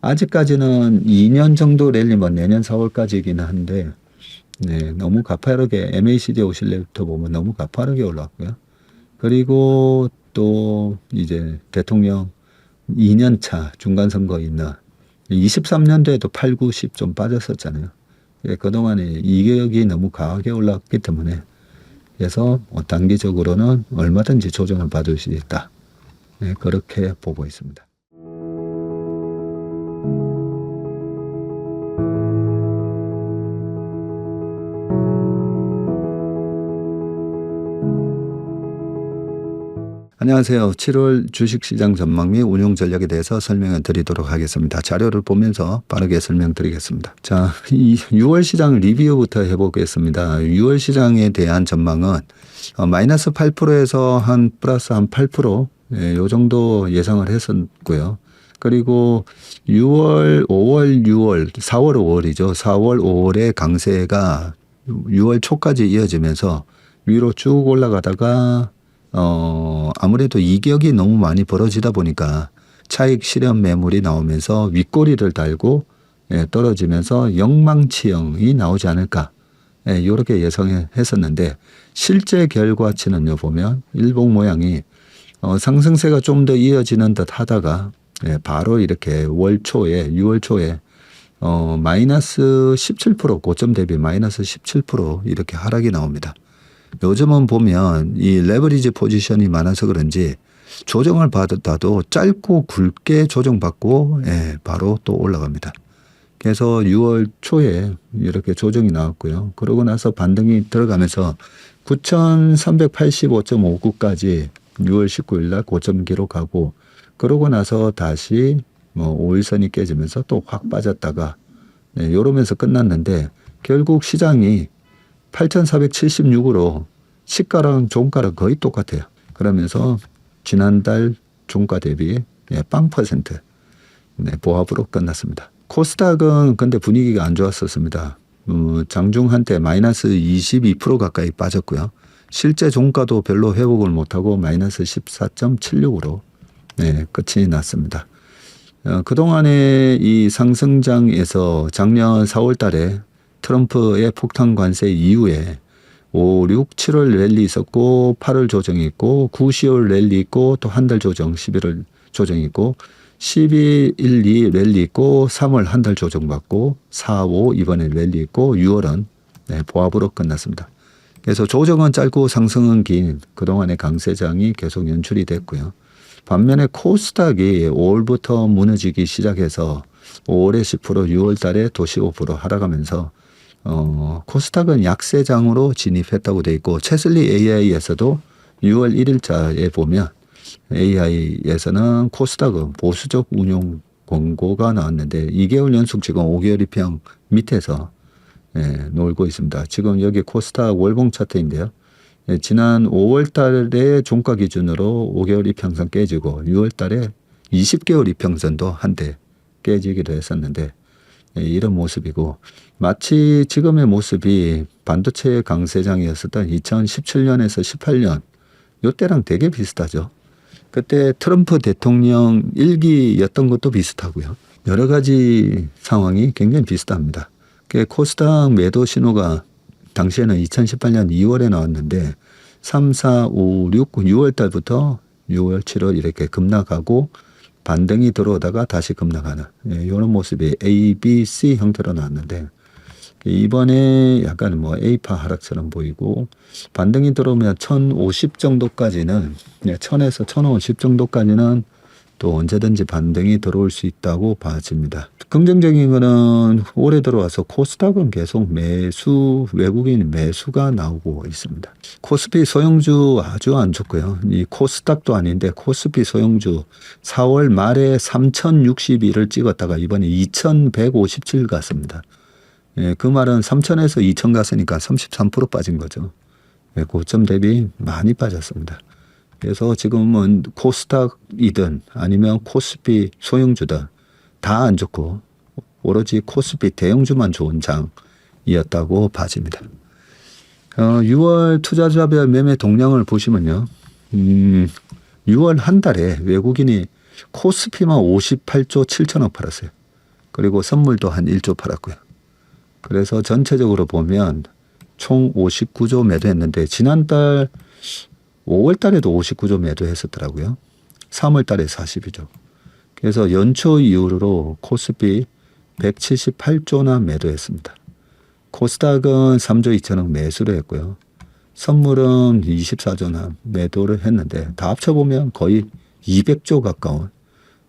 아직까지는 2년 정도 랠리면 내년 4월까지이긴 한데, 네, 너무 가파르게 MACD 오실레이터 보면 너무 가파르게 올랐고요. 그리고 또 이제 대통령 2년 차 중간 선거 있는 23년도에도 8, 9, 10 좀 빠졌었잖아요. 예, 그동안에 이격이 너무 강하게 올랐기 때문에 그래서 단기적으로는 얼마든지 조정을 받을 수 있다. 네, 그렇게 보고 있습니다. 안녕하세요. 7월 주식시장 전망 및 운용 전략에 대해서 설명을 드리도록 하겠습니다. 자료를 보면서 빠르게 설명드리겠습니다. 자, 이 6월 시장 리뷰부터 해보겠습니다. 6월 시장에 대한 전망은 마이너스 8%에서 한 플러스 한 8%, 예, 요 정도 예상을 했었고요. 그리고 6월, 5월, 6월, 4월, 5월이죠. 4월, 5월의 강세가 6월 초까지 이어지면서 위로 쭉 올라가다가 아무래도 이격이 너무 많이 벌어지다 보니까 차익 실현 매물이 나오면서 윗꼬리를 달고 떨어지면서 영망치형이 나오지 않을까. 이렇게 예상했었는데 실제 결과치는요 보면 일봉 모양이 상승세가 좀 더 이어지는 듯 하다가 바로 이렇게 월 초에 6월 초에 마이너스 17% 고점 대비 마이너스 17% 이렇게 하락이 나옵니다. 요즘은 보면 이 레버리지 포지션이 많아서 그런지 조정을 받았다도 짧고 굵게 조정받고 바로 또 올라갑니다. 그래서 6월 초에 이렇게 조정이 나왔고요. 그러고 나서 반등이 들어가면서 9,385.59까지 6월 19일 날 고점 기록하고 그러고 나서 다시 5일선이 깨지면서 또 확 빠졌다가 이러면서 끝났는데 결국 시장이 8,476으로 시가랑 종가랑 거의 똑같아요. 그러면서 지난달 종가 대비 0% 보합으로 끝났습니다. 코스닥은 근데 분위기가 안 좋았었습니다. 장중 한때 마이너스 22% 가까이 빠졌고요. 실제 종가도 별로 회복을 못하고 마이너스 14.76으로 끝이 났습니다. 그동안의 이 상승장에서 작년 4월 달에 트럼프의 폭탄 관세 이후에 5, 6, 7월 랠리 있었고 8월 조정이 있고 9, 10월 랠리 있고 또 한 달 조정 11월 조정이 있고 12, 1, 2 랠리 있고 3월 한 달 조정 받고 4, 5 이번에 랠리 있고 6월은 보합으로 끝났습니다. 그래서 조정은 짧고 상승은 긴 그동안의 강세장이 계속 연출이 됐고요. 반면에 코스닥이 5월부터 무너지기 시작해서 5월에 10%, 6월 달에 또 15% 하락하면서 코스닥은 약세장으로 진입했다고 돼 있고 채슬리 AI에서도 6월 1일자에 보면 AI에서는 코스닥은 보수적 운용 권고가 나왔는데 2개월 연속 지금 5개월 이평 밑에서 놀고 있습니다. 지금 여기 코스닥 월봉 차트인데요. 지난 5월 달에 종가 기준으로 5개월 이평선 깨지고 6월 달에 20개월 이평선도 한때 깨지기도 했었는데 이런 모습이고 마치 지금의 모습이 반도체 강세장이었었던 2017년에서 18년 이때랑 되게 비슷하죠. 그때 트럼프 대통령 1기였던 것도 비슷하고요. 여러 가지 상황이 굉장히 비슷합니다. 코스닥 매도 신호가 당시에는 2018년 2월에 나왔는데 3, 4, 5, 6, 6월 달부터 6월, 7월 이렇게 급락하고 반등이 들어오다가 다시 급락하는 이런 모습이 A, B, C 형태로 나왔는데 이번에 약간 A파 하락처럼 보이고 반등이 들어오면 1050 정도까지는 1000에서 1050 정도까지는 또 언제든지 반등이 들어올 수 있다고 봐집니다. 긍정적인 거는 올해 들어와서 코스닥은 계속 매수, 외국인 매수가 나오고 있습니다. 코스피 소형주 아주 안 좋고요. 이 코스닥도 아닌데 코스피 소형주 4월 말에 3061을 찍었다가 이번에 2157 갔습니다. 그 말은 3000에서 2000 갔으니까 33% 빠진 거죠. 고점 대비 많이 빠졌습니다. 그래서 지금은 코스닥이든 아니면 코스피 소형주든 다 안 좋고 오로지 코스피 대형주만 좋은 장이었다고 봐집니다. 6월 투자자별 매매 동향을 보시면요. 6월 한 달에 외국인이 코스피만 58조 7천억 팔았어요. 그리고 선물도 한 1조 팔았고요. 그래서 전체적으로 보면 총 59조 매도했는데 지난달 5월 달에도 59조 매도했었더라고요. 3월 달에 42조. 그래서 연초 이후로 코스피 178조나 매도했습니다. 코스닥은 3조 2천억 매수를 했고요. 선물은 24조나 매도를 했는데 다 합쳐보면 거의 200조 가까운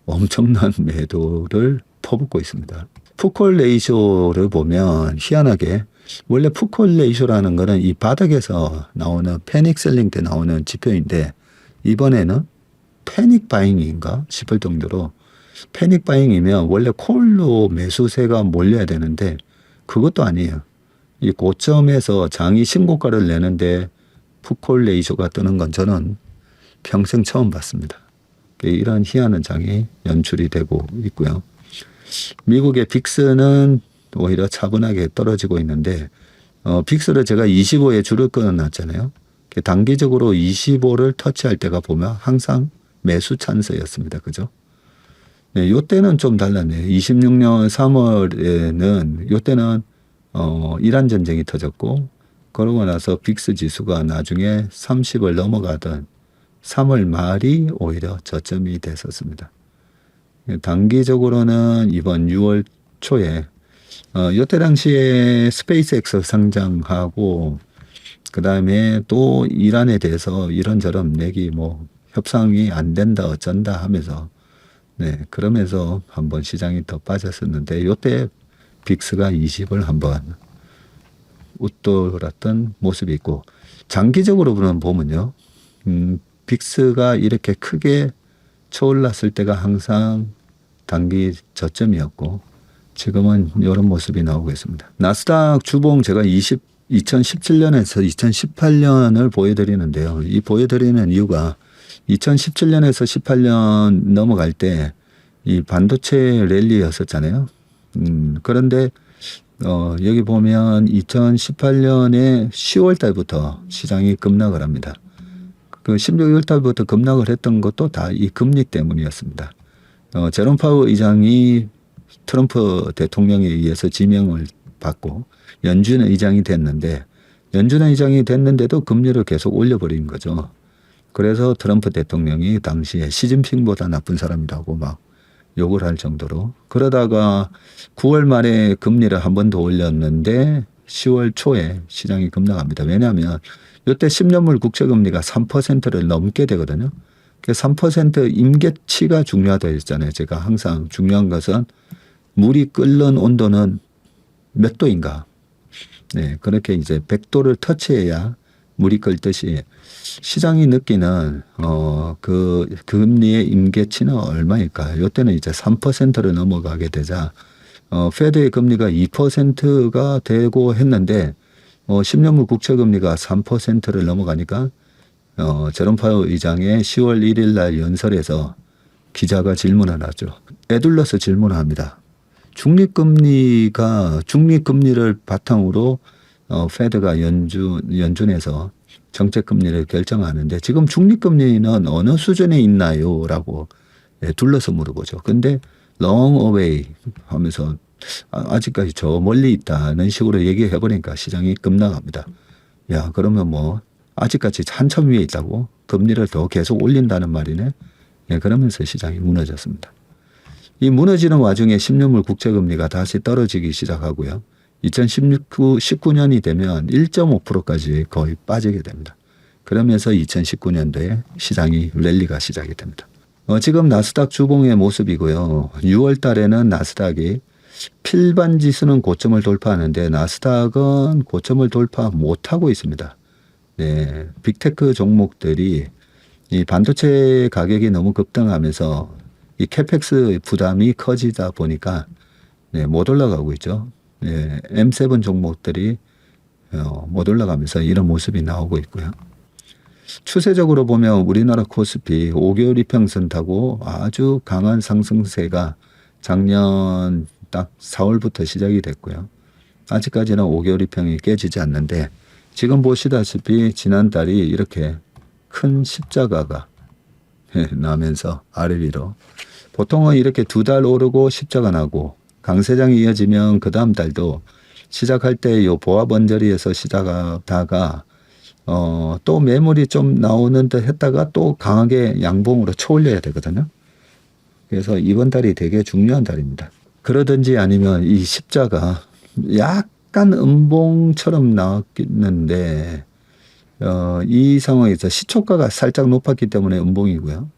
엄청난 매도를 퍼붓고 있습니다. 푸콜 레이쇼를 보면 희한하게 원래 푸콜 레이쇼라는 거는 이 바닥에서 나오는 패닉 셀링 때 나오는 지표인데 이번에는 패닉 바잉인가 싶을 정도로 패닉 바잉이면 원래 콜로 매수세가 몰려야 되는데 그것도 아니에요. 이 고점에서 장이 신고가를 내는데 푸콜 레이쇼가 뜨는 건 저는 평생 처음 봤습니다. 이런 희한한 장이 연출이 되고 있고요. 미국의 빅스는 오히려 차분하게 떨어지고 있는데 빅스를 제가 25에 줄을 끊어놨잖아요. 단기적으로 25를 터치할 때가 보면 항상 매수 찬스였습니다. 그죠? 네, 요때는 좀 달랐네요. 26년 3월에는 요때는 이란 전쟁이 터졌고 그러고 나서 빅스 지수가 나중에 30을 넘어가던 3월 말이 오히려 저점이 됐었습니다. 단기적으로는 이번 6월 초에 이때 당시에 스페이스X 상장하고 그 다음에 또 이란에 대해서 이런저런 내기 뭐 협상이 안 된다 어쩐다 하면서 네 그러면서 한번 시장이 더 빠졌었는데 이때 빅스가 20을 한번 웃돌았던 모습이 있고 장기적으로 보면요 빅스가 이렇게 크게 쳐올랐을 때가 항상 단기 저점이었고 지금은 이런 모습이 나오고 있습니다. 나스닥 주봉 제가 2017년에서 2018년을 보여드리는데요. 이 보여드리는 이유가 2017년에서 18년 넘어갈 때 이 반도체 랠리였었잖아요. 그런데 여기 보면 2018년에 10월 달부터 시장이 급락을 합니다. 그 16월 달부터 급락을 했던 것도 다 이 금리 때문이었습니다. 제롬 파월 의장이 트럼프 대통령에 의해서 지명을 받고 연준 의장이 됐는데 연준 의장이 됐는데도 금리를 계속 올려버린 거죠. 그래서 트럼프 대통령이 당시에 시진핑보다 나쁜 사람이라고 막 욕을 할 정도로 그러다가 9월 말에 금리를 한 번 더 올렸는데 10월 초에 시장이 급락합니다. 왜냐하면 이때 10년물 국채금리가 3%를 넘게 되거든요. 3% 임계치가 중요하다 했잖아요. 제가 항상 중요한 것은 물이 끓는 온도는 몇 도인가. 네, 그렇게 이제 100도를 터치해야 물이 끓듯이 시장이 느끼는 그 금리의 임계치는 얼마일까? 이때는 이제 3%를 넘어가게 되자 페드의 금리가 2%가 되고 했는데 10년물 국채 금리가 3%를 넘어가니까 제롬 파월 의장의 10월 1일 날 연설에서 기자가 질문을 하죠. 에둘러서 질문을 합니다. 중립금리를 바탕으로 페드가 연준에서 정책금리를 결정하는데 지금 중립금리는 어느 수준에 있나요? 라고 둘러서 물어보죠. 근데 long away 하면서 아직까지 저 멀리 있다는 식으로 얘기해 버리니까 시장이 급락합니다. 야, 그러면 뭐 아직까지 한참 위에 있다고 금리를 더 계속 올린다는 말이네. 네, 그러면서 시장이 무너졌습니다. 이 무너지는 와중에 10년물 국채금리가 다시 떨어지기 시작하고요. 2019년이 되면 1.5%까지 거의 빠지게 됩니다. 그러면서 2019년도에 시장이 랠리가 시작이 됩니다. 지금 나스닥 주봉의 모습이고요. 6월 달에는 나스닥이 필반 지수는 고점을 돌파하는데 나스닥은 고점을 돌파 못하고 있습니다. 네, 빅테크 종목들이 이 반도체 가격이 너무 급등하면서 이 캐펙스 부담이 커지다 보니까 네, 못 올라가고 있죠. 네, M7 종목들이 못 올라가면서 이런 모습이 나오고 있고요. 추세적으로 보면 우리나라 코스피 5개월 이평선 타고 아주 강한 상승세가 작년 딱 4월부터 시작이 됐고요. 아직까지는 5개월 이평이 깨지지 않는데 지금 보시다시피 지난달이 이렇게 큰 십자가가 나면서 아래 위로 보통은 이렇게 2달 오르고 십자가 나고 강세장이 이어지면 그 다음 달도 시작할 때 요 보합 언저리에서 시작하다가 또 매물이 좀 나오는 듯 했다가 또 강하게 양봉으로 쳐올려야 되거든요. 그래서 이번 달이 되게 중요한 달입니다. 그러든지 아니면 이 십자가 약간 음봉처럼 나왔는데 이 상황에서 시초가가 살짝 높았기 때문에 음봉이고요.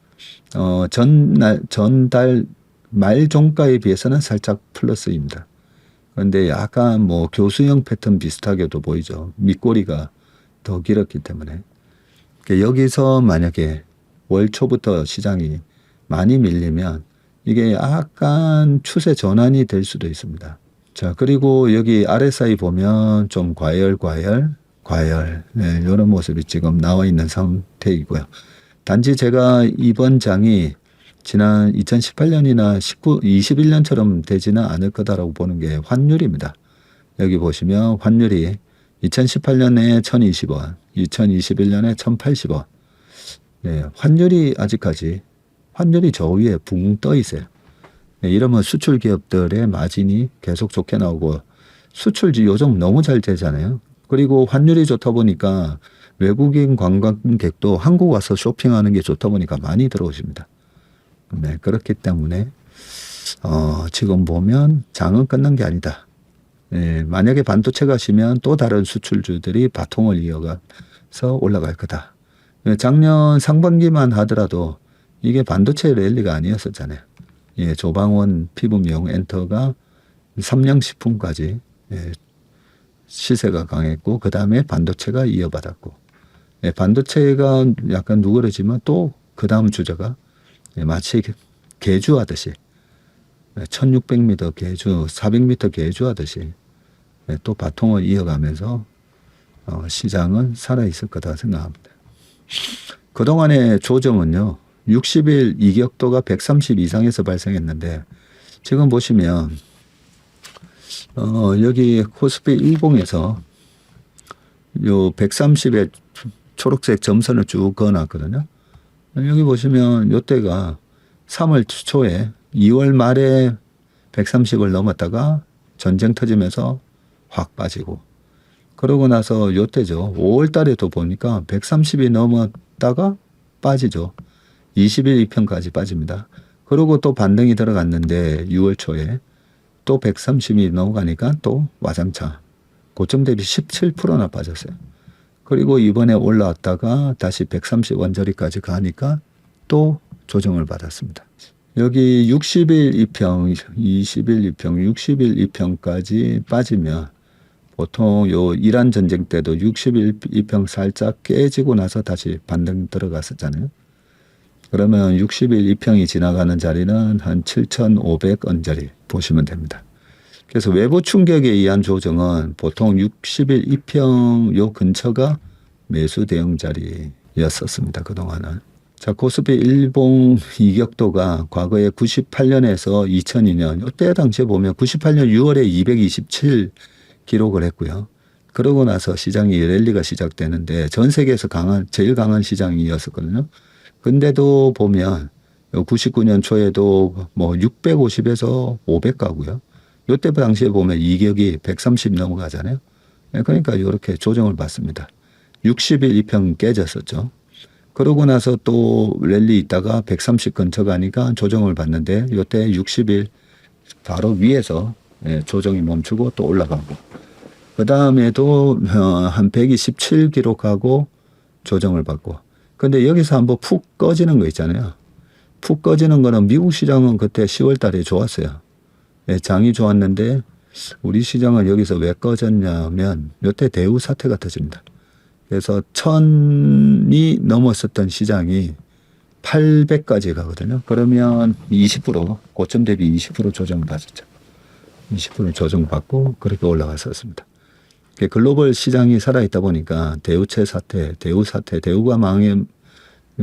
전달 말 종가에 비해서는 살짝 플러스입니다. 그런데 약간 뭐 교수형 패턴 비슷하게도 보이죠. 밑꼬리가 더 길었기 때문에. 여기서 만약에 월 초부터 시장이 많이 밀리면 이게 약간 추세 전환이 될 수도 있습니다. 자, 그리고 여기 RSI 보면 좀 과열. 네, 이런 모습이 지금 나와 있는 상태이고요. 단지 제가 이번 장이 지난 2018년이나 21년처럼 되지는 않을 거다라고 보는 게 환율입니다. 여기 보시면 환율이 2018년에 1020원, 2021년에 1080원. 네, 환율이 아직까지 환율이 저 위에 붕 떠 있어요. 네, 이러면 수출 기업들의 마진이 계속 좋게 나오고 수출지 요즘 너무 잘 되잖아요. 그리고 환율이 좋다 보니까 외국인 관광객도 한국 와서 쇼핑하는 게 좋다 보니까 많이 들어오십니다. 네, 그렇기 때문에 지금 보면 장은 끝난 게 아니다. 네, 만약에 반도체 가시면 또 다른 수출주들이 바통을 이어가서 올라갈 거다. 작년 상반기만 하더라도 이게 반도체 랠리가 아니었었잖아요. 예, 조방원 피부미용 엔터가 삼양식품까지 시세가 강했고 그 다음에 반도체가 이어받았고 반도체가 약간 누그러지면 또 그 다음 주자가 마치 개주하듯이 1600m 개주 400m 개주하듯이 또 바통을 이어가면서 시장은 살아있을 거다 생각합니다. 그동안의 조정은요 60일 이격도가 130 이상에서 발생했는데 지금 보시면 여기 코스피 일봉에서 요 130의 초록색 점선을 쭉 그어놨거든요. 여기 보시면 요때가 3월 초에 2월 말에 130을 넘었다가 전쟁 터지면서 확 빠지고 그러고 나서 요때죠. 5월 달에도 보니까 130이 넘었다가 빠지죠. 20일 이평까지 빠집니다. 그러고 또 반등이 들어갔는데 6월 초에 또 130이 넘어가니까 또 와장창 고점 대비 17%나 빠졌어요. 그리고 이번에 올라왔다가 다시 130 원저리까지 가니까 또 조정을 받았습니다. 여기 60일 이평, 20일 이평, 60일 이평까지 빠지면 보통 요 이란 전쟁 때도 60일 이평 살짝 깨지고 나서 다시 반등 들어갔었잖아요. 그러면 60일 이평이 지나가는 자리는 한 7,500원짜리 보시면 됩니다. 그래서 외부 충격에 의한 조정은 보통 60일 이평 요 근처가 매수 대응 자리였었습니다. 그동안은. 자, 코스피 일봉 이격도가 과거에 98년에서 2002년 이때 당시에 보면 98년 6월에 227 기록을 했고요. 그러고 나서 시장이 랠리가 시작되는데 전 세계에서 제일 강한 시장이었었거든요. 근데도 보면 99년 초에도 뭐 650에서 500 가고요. 요때 당시에 보면 이격이 130 넘어가잖아요. 그러니까 이렇게 조정을 받습니다. 60일 이평 깨졌었죠. 그러고 나서 또 랠리 있다가 130 근처 가니까 조정을 받는데 요때 60일 바로 위에서 조정이 멈추고 또 올라가고 그 다음에도 한 127 기록하고 조정을 받고 근데 여기서 한번 푹 꺼지는 거 있잖아요. 푹 꺼지는 거는 미국 시장은 그때 10월 달에 좋았어요. 장이 좋았는데 우리 시장은 여기서 왜 꺼졌냐면 요때 대우 사태가 터집니다. 그래서 1000이 넘었었던 시장이 800까지 가거든요. 그러면 20% 고점 대비 20% 조정을 받았죠. 20% 조정받고 그렇게 올라갔었습니다. 글로벌 시장이 살아있다 보니까 대우체 사태, 대우가 망해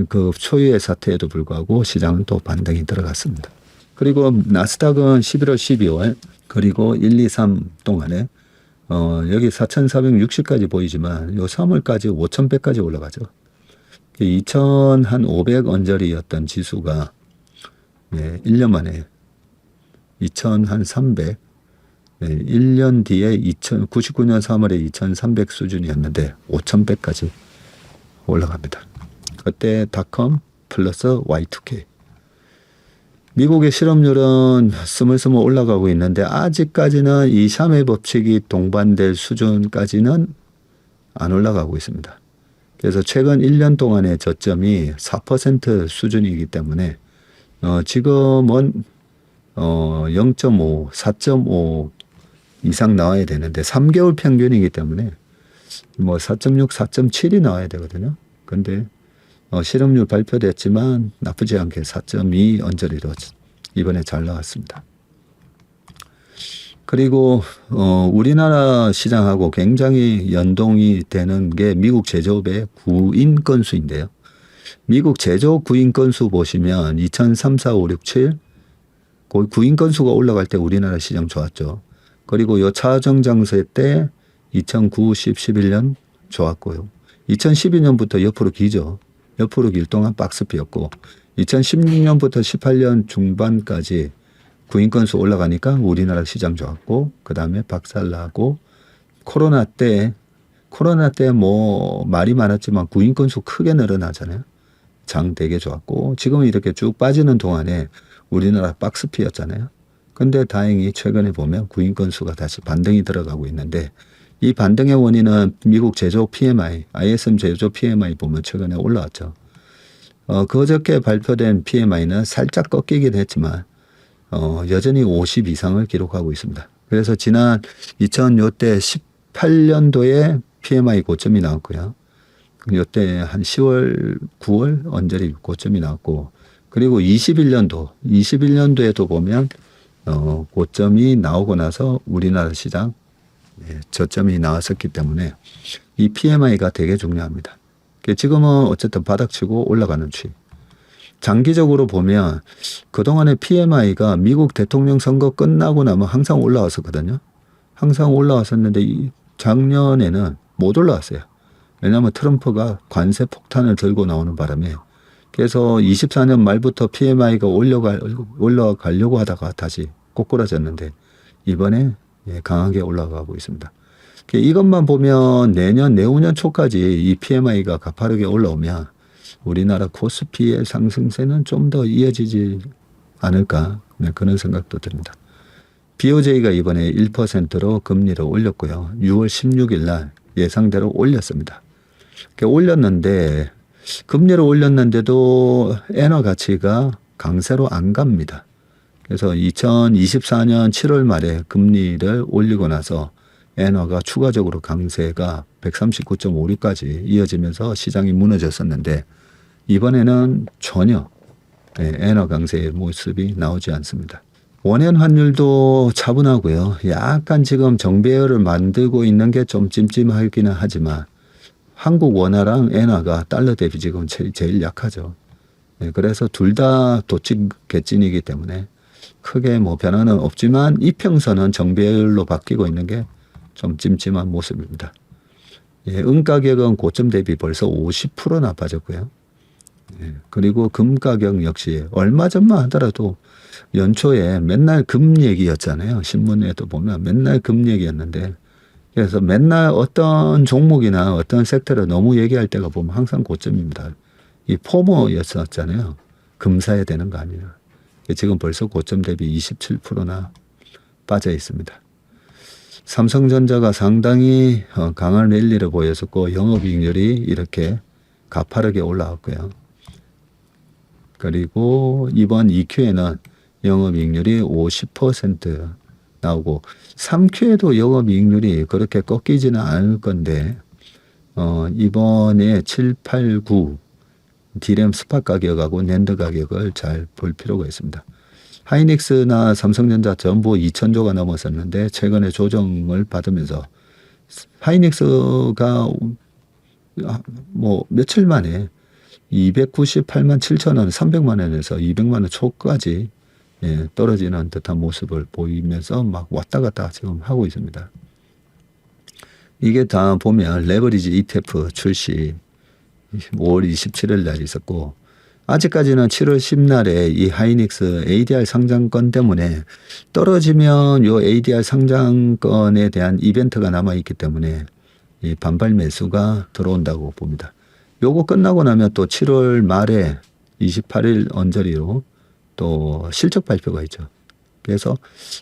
그 초유의 사태에도 불구하고 시장은 또 반등이 들어갔습니다. 그리고 나스닥은 11월, 12월 그리고 1, 2, 3 동안에 여기 4,460까지 보이지만 요 3월까지 5,100까지 올라가죠. 2,500 언저리였던 지수가 1년 만에 2,300. 1년 뒤에 99년 3월에 2,300 수준이었는데 5,100까지 올라갑니다. 그때 닷컴 플러스 Y2K. 미국의 실업률은 스물스물 올라가고 있는데 아직까지는 이 샤메 법칙이 동반될 수준까지는 안 올라가고 있습니다. 그래서 최근 1년 동안의 저점이 4% 수준이기 때문에 지금은 0.5, 4.5 이상 나와야 되는데 3개월 평균이기 때문에 뭐 4.6, 4.7이 나와야 되거든요. 근데 실업률 발표됐지만 나쁘지 않게 4.2 언저리로 이번에 잘 나왔습니다. 그리고 우리나라 시장하고 굉장히 연동이 되는 게 미국 제조업의 구인 건수인데요. 미국 제조업 구인 건수 보시면 2003, 4, 5, 6, 7 구인 건수가 올라갈 때 우리나라 시장 좋았죠. 그리고 요 차정장세 때 2009, 10, 11년 좋았고요. 2012년부터 옆으로 기죠. 옆으로 길 동안 박스피였고 2016년부터 18년 중반까지 구인 건수 올라가니까 우리나라 시장 좋았고 그 다음에 박살나고 코로나 때 뭐 말이 많았지만 구인 건수 크게 늘어나잖아요. 장 되게 좋았고 지금은 이렇게 쭉 빠지는 동안에 우리나라 박스피였잖아요. 근데 다행히 최근에 보면 구인 건수가 다시 반등이 들어가고 있는데 이 반등의 원인은 미국 제조업 PMI, ISM 제조업 PMI 보면 최근에 올라왔죠. 그저께 발표된 PMI는 살짝 꺾이긴 했지만 여전히 50 이상을 기록하고 있습니다. 그래서 지난 2000년대 18년도에 PMI 고점이 나왔고요. 이때 한 10월, 9월 언저리 고점이 나왔고 그리고 21년도에도 보면 고점이 나오고 나서 우리나라 시장 저점이 나왔었기 때문에 이 PMI가 되게 중요합니다. 지금은 어쨌든 바닥치고 올라가는 추이. 장기적으로 보면 그동안의 PMI가 미국 대통령 선거 끝나고 나면 항상 올라왔었거든요. 항상 올라왔었는데 작년에는 못 올라왔어요. 왜냐하면 트럼프가 관세 폭탄을 들고 나오는 바람에 그래서 24년 말부터 PMI가 올라가려고 하다가 다시 꼬꾸라졌는데 이번에 강하게 올라가고 있습니다. 이것만 보면 내후년 초까지 이 PMI가 가파르게 올라오면 우리나라 코스피의 상승세는 좀 더 이어지지 않을까 그런 생각도 듭니다. BOJ가 이번에 1%로 금리를 올렸고요. 6월 16일 날 예상대로 올렸습니다. 올렸는데 금리를 올렸는데도 엔화 가치가 강세로 안 갑니다. 그래서 2024년 7월 말에 금리를 올리고 나서 엔화가 추가적으로 강세가 139.56까지 이어지면서 시장이 무너졌었는데 이번에는 전혀 엔화 강세의 모습이 나오지 않습니다. 원엔 환율도 차분하고요. 약간 지금 정배열을 만들고 있는 게 좀 찜찜하기는 하지만 한국 원화랑 엔화가 달러 대비 지금 제일 약하죠. 그래서 둘 다 도찐 개찐이기 때문에 크게 뭐 변화는 없지만 이평선은 정배열로 바뀌고 있는 게 좀 찜찜한 모습입니다. 은 가격은 고점 대비 벌써 50%나 빠졌고요. 그리고 금 가격 역시 얼마 전만 하더라도 연초에 맨날 금 얘기였잖아요. 신문에도 보면 맨날 금 얘기였는데 그래서 맨날 어떤 종목이나 어떤 섹터를 너무 얘기할 때가 보면 항상 고점입니다. 이 포모였었잖아요. 금 사야 되는 거 아니에요. 지금 벌써 고점 대비 27%나 빠져 있습니다. 삼성전자가 상당히 강한 랠리를 보였었고 영업이익률이 이렇게 가파르게 올라왔고요. 그리고 이번 2Q에는 영업이익률이 50% 나오고 3Q에도 영업이익률이 그렇게 꺾이지는 않을 건데 이번에 7, 8, 9 디램 스팟 가격하고 낸드 가격을 잘 볼 필요가 있습니다. 하이닉스나 삼성전자 전부 2,000조가 넘었었는데 최근에 조정을 받으면서 하이닉스가 뭐 며칠 만에 298만 7천 원, 300만 원에서 200만 원 초까지 떨어지는 듯한 모습을 보이면서 막 왔다 갔다 지금 하고 있습니다. 이게 다 보면 레버리지 ETF 출시 5월 27일 날 있었고 아직까지는 7월 10날에 이 하이닉스 ADR 상장권 때문에 떨어지면 요 ADR 상장권에 대한 이벤트가 남아있기 때문에 이 반발 매수가 들어온다고 봅니다. 요거 끝나고 나면 또 7월 말에 28일 언저리로 또 실적 발표가 있죠. 그래서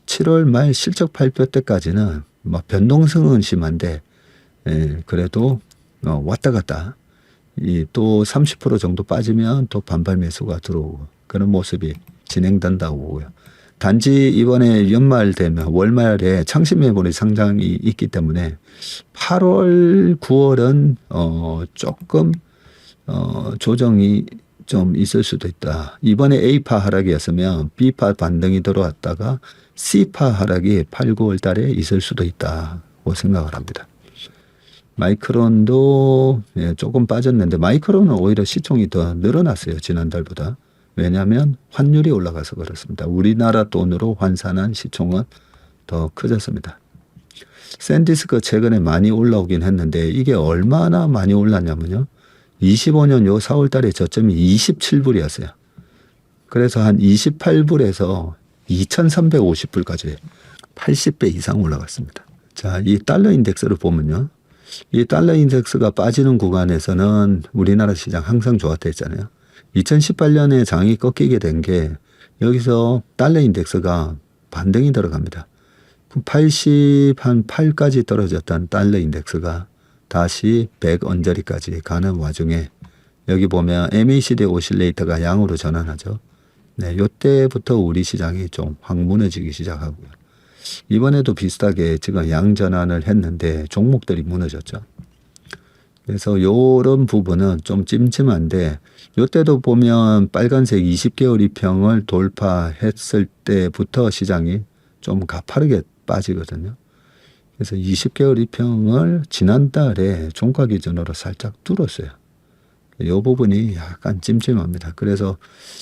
7월 말 실적 발표 때까지는 뭐 변동성은 심한데 그래도 왔다 갔다 또 30% 정도 빠지면 또 반발 매수가 들어오고 그런 모습이 진행된다고 보고요. 단지 이번에 연말 되면 월말에 창신 메모리 상장이 있기 때문에 8월, 9월은 조금 조정이 좀 있을 수도 있다. 이번에 A파 하락이었으면 B파 반등이 들어왔다가 C파 하락이 8, 9월 달에 있을 수도 있다고 생각을 합니다. 마이크론도 조금 빠졌는데 마이크론은 오히려 시총이 더 늘어났어요. 지난달보다. 왜냐하면 환율이 올라가서 그렇습니다. 우리나라 돈으로 환산한 시총은 더 커졌습니다. 샌디스크 최근에 많이 올라오긴 했는데 이게 얼마나 많이 올랐냐면요. 25년 요 4월 달에 저점이 27불이었어요. 그래서 한 28불에서 2,350불까지 80배 이상 올라갔습니다. 자, 이 달러 인덱스를 보면요. 이 달러 인덱스가 빠지는 구간에서는 우리나라 시장 항상 좋았다 했잖아요. 2018년에 장이 꺾이게 된 게 여기서 달러 인덱스가 반등이 들어갑니다. 80 한 8까지 떨어졌던 달러 인덱스가 다시 100 언저리까지 가는 와중에 여기 보면 MACD 오실레이터가 양으로 전환하죠. 네, 요때부터 우리 시장이 좀 확 무너지기 시작하고요. 이번에도 비슷하게 지금 양전환을 했는데 종목들이 무너졌죠. 그래서 요런 부분은 좀 찜찜한데 요때도 보면 빨간색 20개월 이평을 돌파했을 때부터 시장이 좀 가파르게 빠지거든요. 그래서 20개월 이평을 지난달에 종가 기준으로 살짝 뚫었어요. 이 부분이 약간 찜찜합니다. 그래서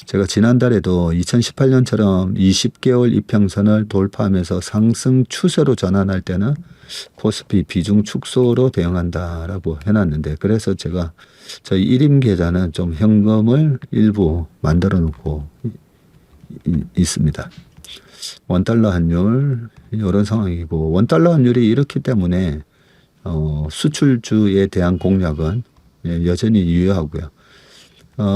제가 지난달에도 2018년처럼 20개월 이평선을 돌파하면서 상승 추세로 전환할 때는 코스피 비중 축소로 대응한다라고 해놨는데 그래서 제가 저희 1임 계좌는 좀 현금을 일부 만들어 놓고 있습니다. 원달러 환율 이런 상황이고 원달러 환율이 이렇기 때문에 수출주에 대한 공략은 여전히 유효하고요.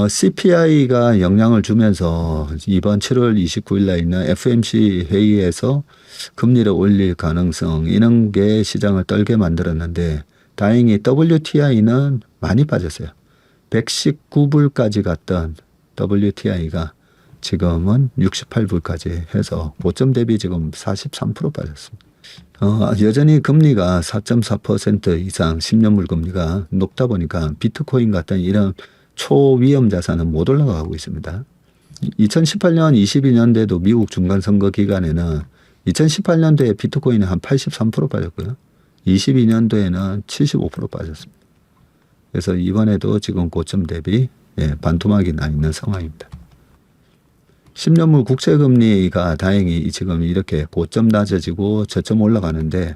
CPI가 영향을 주면서 이번 7월 29일 날 있는 FOMC 회의에서 금리를 올릴 가능성 이런 게 시장을 떨게 만들었는데 다행히 WTI는 많이 빠졌어요. 119불까지 갔던 WTI가 지금은 68불까지 해서 고점 대비 지금 43% 빠졌습니다. 여전히 금리가 4.4% 이상 10년물 금리가 높다 보니까 비트코인 같은 이런 초위험 자산은 못 올라가고 있습니다. 2018년 22년대도 미국 중간선거 기간에는 2018년도에 비트코인은 한 83% 빠졌고요. 22년도에는 75% 빠졌습니다. 그래서 이번에도 지금 고점 대비 반토막이 나 있는 상황입니다. 10년물 국채금리가 다행히 지금 이렇게 고점 낮아지고 저점 올라가는데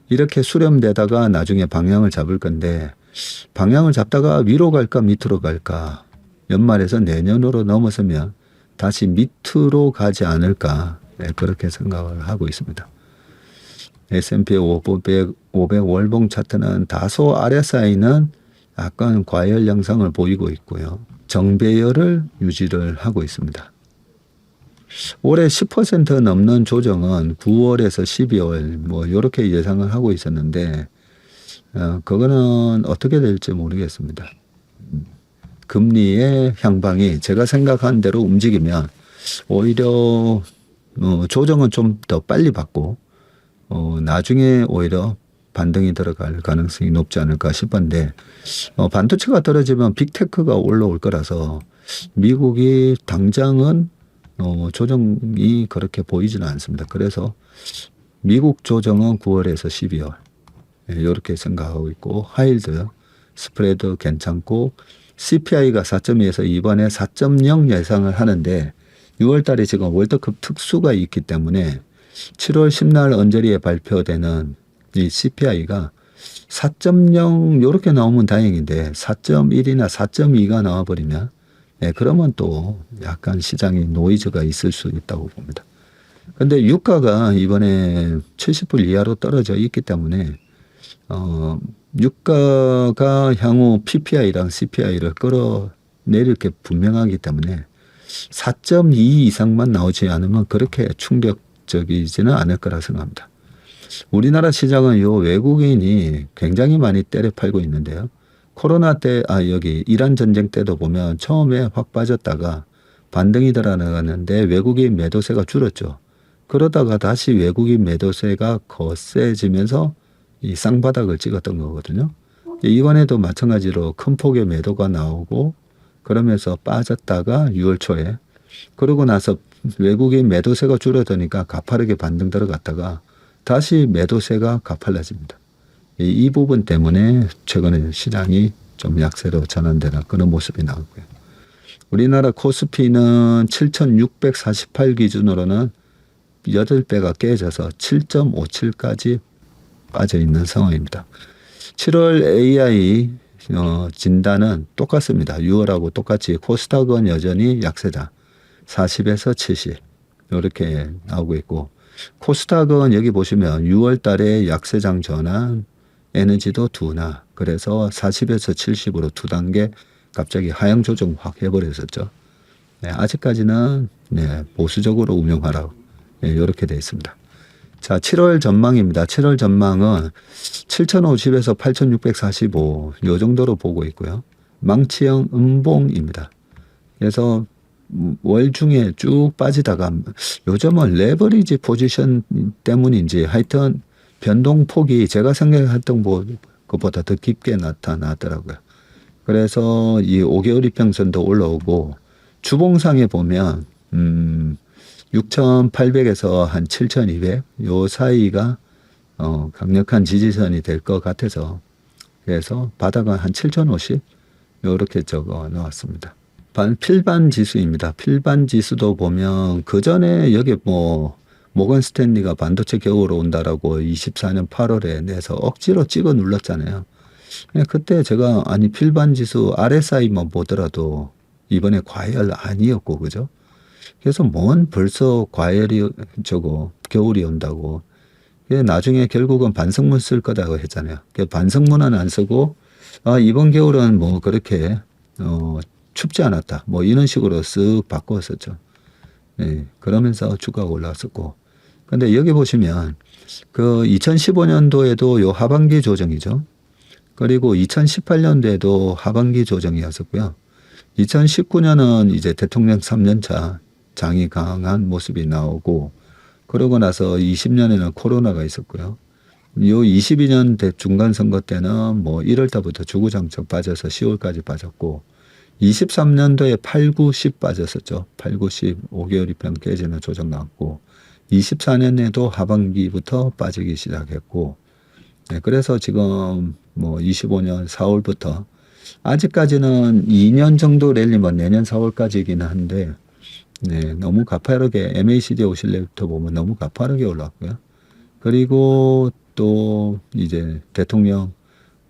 이렇게 수렴되다가 나중에 방향을 잡을 건데 방향을 잡다가 위로 갈까 밑으로 갈까 연말에서 내년으로 넘어서면 다시 밑으로 가지 않을까 그렇게 생각을 하고 있습니다. S&P 500 월봉 차트는 다소 RSI는 약간 과열 양상을 보이고 있고요. 정배열을 유지를 하고 있습니다. 올해 10% 넘는 조정은 9월에서 12월 뭐 이렇게 예상을 하고 있었는데 그거는 어떻게 될지 모르겠습니다. 금리의 향방이 제가 생각한 대로 움직이면 오히려 조정은 좀 더 빨리 받고 나중에 오히려 반등이 들어갈 가능성이 높지 않을까 싶은데 반도체가 떨어지면 빅테크가 올라올 거라서 미국이 당장은 조정이 그렇게 보이지는 않습니다. 그래서 미국 조정은 9월에서 12월 이렇게 생각하고 있고 하일드 스프레드 괜찮고 CPI가 4.2에서 이번에 4.0 예상을 하는데 6월 달에 지금 월드컵 특수가 있기 때문에 7월 10날 언저리에 발표되는 이 CPI가 4.0 이렇게 나오면 다행인데 4.1이나 4.2가 나와버리면 예, 그러면 또 약간 시장에 노이즈가 있을 수 있다고 봅니다. 근데 유가가 이번에 70불 이하로 떨어져 있기 때문에 유가가 향후 PPI랑 CPI를 끌어내릴 게 분명하기 때문에 4.2 이상만 나오지 않으면 그렇게 충격적이지는 않을 거라 생각합니다. 우리나라 시장은 요 외국인이 굉장히 많이 때려 팔고 있는데요. 코로나 때, 여기 이란 전쟁 때도 보면 처음에 확 빠졌다가 반등이 들어나갔는데 외국인 매도세가 줄었죠. 그러다가 다시 외국인 매도세가 거세지면서 이 쌍바닥을 찍었던 거거든요. 이번에도 마찬가지로 큰 폭의 매도가 나오고 그러면서 빠졌다가 6월 초에 그러고 나서 외국인 매도세가 줄어드니까 가파르게 반등 들어갔다가 다시 매도세가 가팔라집니다. 이 부분 때문에 최근에 시장이 좀 약세로 전환되는 그런 모습이 나왔고요. 우리나라 코스피는 7,648 기준으로는 8배가 깨져서 7.57까지 빠져 있는 상황입니다. 7월 AI 진단은 똑같습니다. 6월하고 똑같이 코스닥은 여전히 약세다. 40에서 70 이렇게 나오고 있고 코스닥은 여기 보시면 6월 달에 약세장 전환 에너지도 둔화 그래서 40에서 70으로 두 단계 갑자기 하향 조정 확 해버렸었죠. 네, 아직까지는 보수적으로 운영하라고 이렇게 되어 있습니다. 자, 7월 전망입니다. 7월 전망은 7,050에서 8,645 요 정도로 보고 있고요. 망치형 음봉입니다. 그래서 월 중에 쭉 빠지다가 요즘은 레버리지 포지션 때문인지 하여튼 변동폭이 제가 생각했던 것보다 더 깊게 나타나더라고요. 그래서 이 5개월 이평선도 올라오고 주봉상에 보면 6,800에서 한 7,200 요 사이가 강력한 지지선이 될 것 같아서 그래서 바닥은 한 7,050 요렇게 적어 놓았습니다. 필반 지수입니다. 필반 지수도 보면 그 전에 여기 모건 스탠리가 반도체 겨울로 온다라고 24년 8월에 내서 억지로 찍어 눌렀잖아요. 그때 제가 필반 지수 RSI만 보더라도 이번에 과열 아니었고 그죠? 그래서 벌써 과열이 겨울이 온다고. 나중에 결국은 반성문 쓸 거다고 했잖아요. 반성문은 안 쓰고 이번 겨울은 그렇게 춥지 않았다. 이런 식으로 쓱 바꿨었죠. 네, 그러면서 주가가 올라왔었고. 근데 여기 보시면 그 2015년도에도 요 하반기 조정이죠. 그리고 2018년도에도 하반기 조정이었었고요. 2019년은 이제 대통령 3년차 장이 강한 모습이 나오고 그러고 나서 20년에는 코로나가 있었고요. 요 22년 중간선거 때는 1월 달부터 주구장창 빠져서 10월까지 빠졌고 23년도에 8, 9, 10 빠졌었죠. 8, 9, 10 5개월 이평 깨지는 조정 나왔고 24년에도 하반기부터 빠지기 시작했고 그래서 지금 25년 4월부터 아직까지는 2년 정도 랠리면 내년 4월까지이긴 한데 너무 가파르게 MACD 오실레이터 보면 너무 가파르게 올랐고요. 그리고 또 이제 대통령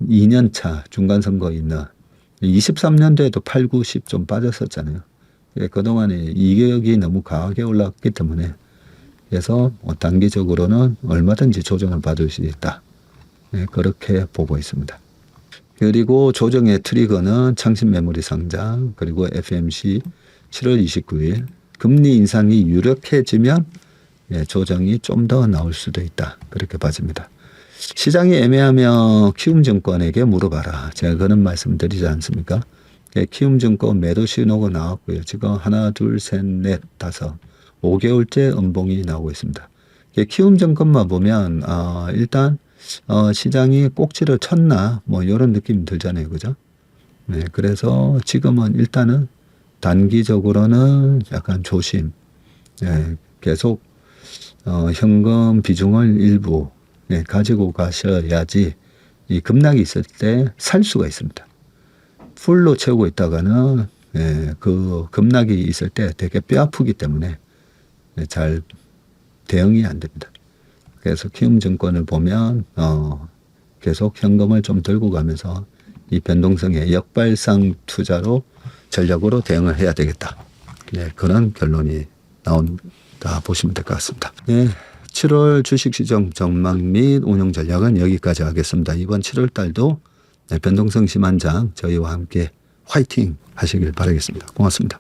2년차 중간선거 있는 23년도에도 8, 9, 10 좀 빠졌었잖아요. 그동안에 이격이 너무 강하게 올랐기 때문에 그래서 단기적으로는 얼마든지 조정을 받을 수 있다. 그렇게 보고 있습니다. 그리고 조정의 트리거는 창신 메모리 상장 그리고 FMC 7월 29일 금리 인상이 유력해지면 조정이 좀 더 나올 수도 있다. 그렇게 봐집니다. 시장이 애매하면 키움증권에게 물어봐라. 제가 그런 말씀 드리지 않습니까? 키움증권 매도 신호가 나왔고요. 지금 하나, 둘, 셋, 넷, 다섯 5개월째 음봉이 나오고 있습니다. 키움증권만 보면 일단 시장이 꼭지를 쳤나 이런 느낌이 들잖아요. 그죠? 그래서 지금은 일단은 단기적으로는 약간 조심. 계속 현금 비중을 일부 가지고 가셔야지 이 급락이 있을 때 살 수가 있습니다. 풀로 채우고 있다가는 그 급락이 있을 때 되게 뼈 아프기 때문에 잘 대응이 안 됩니다. 그래서 키움증권을 보면 계속 현금을 좀 들고 가면서 이 변동성의 역발상 투자로 전략으로 대응을 해야 되겠다. 네, 그런 결론이 나온다 보시면 될 것 같습니다. 네, 7월 주식시장 전망 및 운용 전략은 여기까지 하겠습니다. 이번 7월 달도 변동성 심한 장 저희와 함께 화이팅 하시길 바라겠습니다. 고맙습니다.